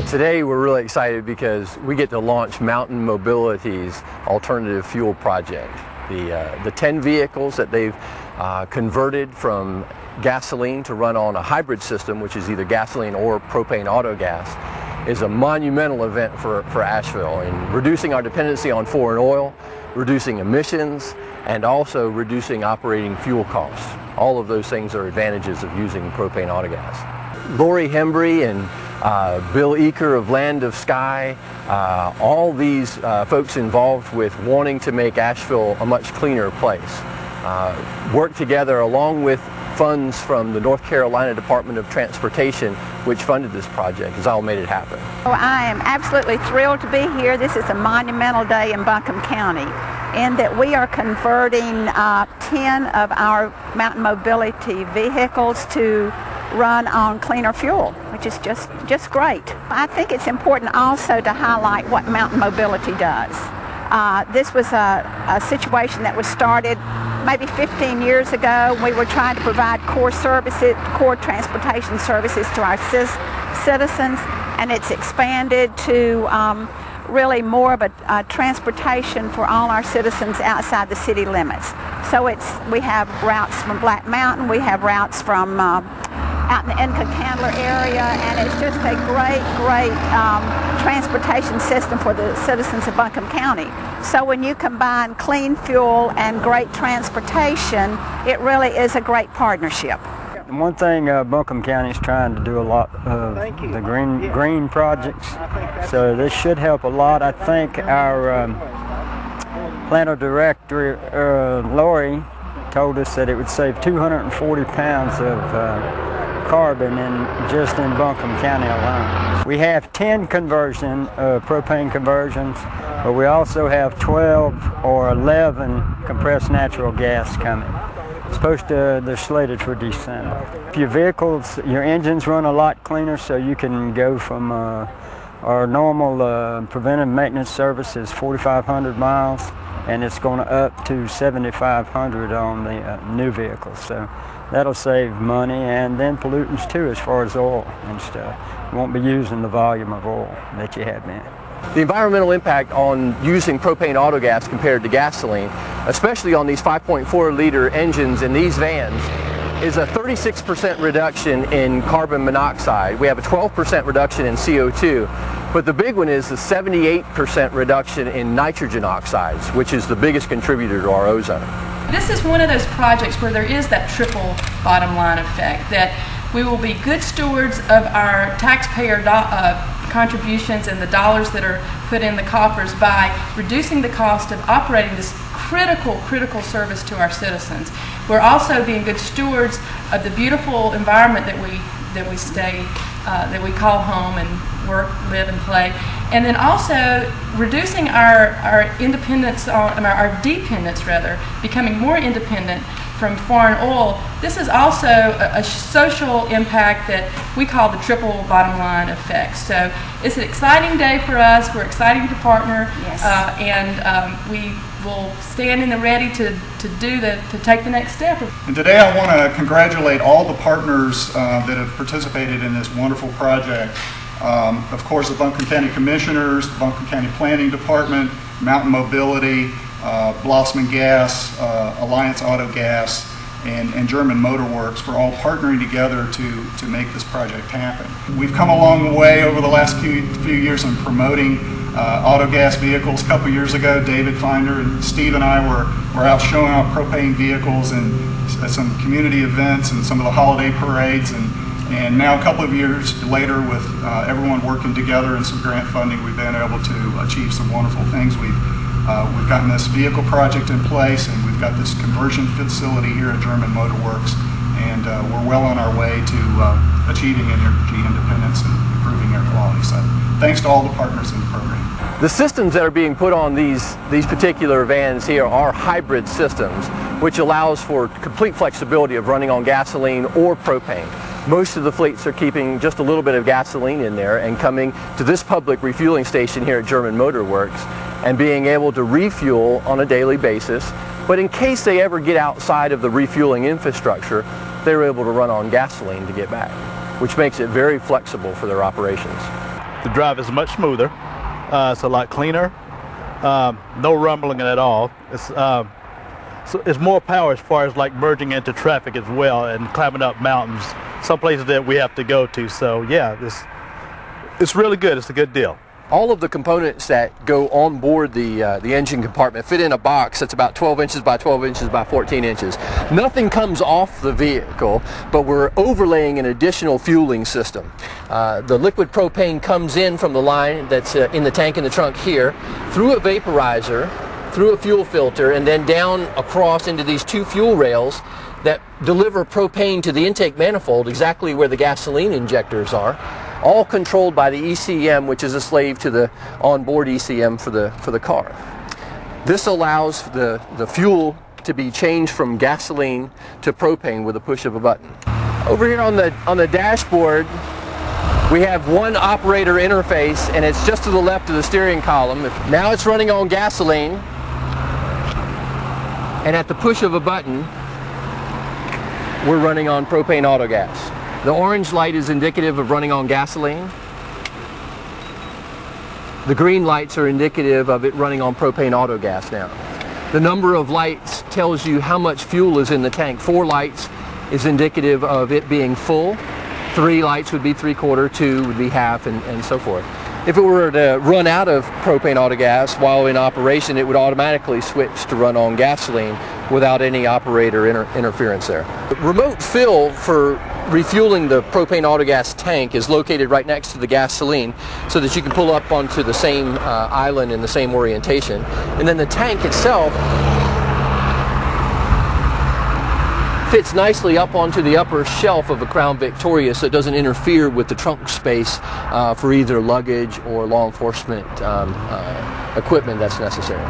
Today we're really excited because we get to launch Mountain Mobility's alternative fuel project. The 10 vehicles that they've converted from gasoline to run on a hybrid system, which is either gasoline or propane autogas, is a monumental event for Asheville in reducing our dependency on foreign oil, reducing emissions, and also reducing operating fuel costs. All of those things are advantages of using propane autogas. Lori Hembry and Bill Eaker of Land of Sky, all these folks involved with wanting to make Asheville a much cleaner place, work together along with funds from the North Carolina Department of Transportation, which funded this project, has all made it happen. Well, I am absolutely thrilled to be here. This is a monumental day in Buncombe County in that we are converting 10 of our Mountain Mobility vehicles to run on cleaner fuel, which is just great. I think it's important also to highlight what Mountain Mobility does. This was a situation that was started maybe 15 years ago. We were trying to provide core transportation services to our citizens, and it's expanded to really more of a transportation for all our citizens outside the city limits. So we have routes from Black Mountain, we have routes from out in the Eaker area, and it's just a great transportation system for the citizens of Buncombe County. So when you combine clean fuel and great transportation, it really is a great partnership. One thing Buncombe County is trying to do a lot of the green projects, so this should help a lot. I think our planner director, Lori, told us that it would save 240 pounds of carbon just in Buncombe County alone. We have 10 propane conversions, but we also have 12 or 11 compressed natural gas coming. They're slated for December. Your engines run a lot cleaner, so you can go from our normal preventive maintenance service is 4,500 miles, and it's going up to 7,500 on the new vehicles. So that'll save money, and then pollutants too, as far as oil and stuff. You won't be using the volume of oil that you have been. The environmental impact on using propane autogas compared to gasoline, especially on these 5.4 liter engines in these vans, is a 36% reduction in carbon monoxide. We have a 12% reduction in CO2, but the big one is the 78% reduction in nitrogen oxides, which is the biggest contributor to our ozone. This is one of those projects where there is that triple bottom line effect, that we will be good stewards of our taxpayer contributions and the dollars that are put in the coffers by reducing the cost of operating this critical service to our citizens. We're also being good stewards of the beautiful environment that we stay, that we call home and work, live, and play, and then also reducing our independence, our dependence rather, becoming more independent from foreign oil. This is also a social impact that we call the triple bottom line effect. So it's an exciting day for us. We're excited to partner, yes. And we will stand in the ready to take the next step. And today I want to congratulate all the partners that have participated in this wonderful project. Of course, the Buncombe County Commissioners, the Buncombe County Planning Department, Mountain Mobility, Blossman Gas, Reliance Autogas, and German Motor Works for all partnering together to make this project happen. We've come a long way over the last few years in promoting autogas vehicles. A couple years ago, David Finder and Steve and I were out showing out propane vehicles and at some community events and some of the holiday parades. And now a couple of years later, with everyone working together and some grant funding, we've been able to achieve some wonderful things. We've gotten this vehicle project in place, and we've got this conversion facility here at German Motor Works, and we're well on our way to achieving energy independence and improving air quality. So thanks to all the partners in the program. The systems that are being put on these particular vans here are hybrid systems, which allows for complete flexibility of running on gasoline or propane. Most of the fleets are keeping just a little bit of gasoline in there and coming to this public refueling station here at German Motor Works and being able to refuel on a daily basis. But in case they ever get outside of the refueling infrastructure, they're able to run on gasoline to get back, which makes it very flexible for their operations. The drive is much smoother. It's a lot cleaner. No rumbling at all. So it's more power as far as like merging into traffic as well and climbing up mountains, some places that we have to go to. So yeah, it's really good. It's a good deal. All of the components that go on board the engine compartment fit in a box that's about 12 inches by 12 inches by 14 inches. Nothing comes off the vehicle, but we're overlaying an additional fueling system. The liquid propane comes in from the line that's in the tank in the trunk here, through a vaporizer, through a fuel filter, and then down across into these two fuel rails that deliver propane to the intake manifold exactly where the gasoline injectors are, all controlled by the ECM, which is a slave to the onboard ECM for the car. This allows the fuel to be changed from gasoline to propane with a push of a button. Over here on the dashboard, we have one operator interface, and it's just to the left of the steering column. Now it's running on gasoline, and at the push of a button, we're running on Propane Autogas. The orange light is indicative of running on gasoline. The green lights are indicative of it running on Propane Autogas now. The number of lights tells you how much fuel is in the tank. 4 lights is indicative of it being full. 3 lights would be 3/4, 2 would be half, and so forth. If it were to run out of Propane Autogas while in operation, it would automatically switch to run on gasoline without any operator interference there. The remote fill for refueling the Propane Autogas tank is located right next to the gasoline so that you can pull up onto the same island in the same orientation. And then the tank itself fits nicely up onto the upper shelf of a Crown Victoria, so it doesn't interfere with the trunk space for either luggage or law enforcement equipment that's necessary.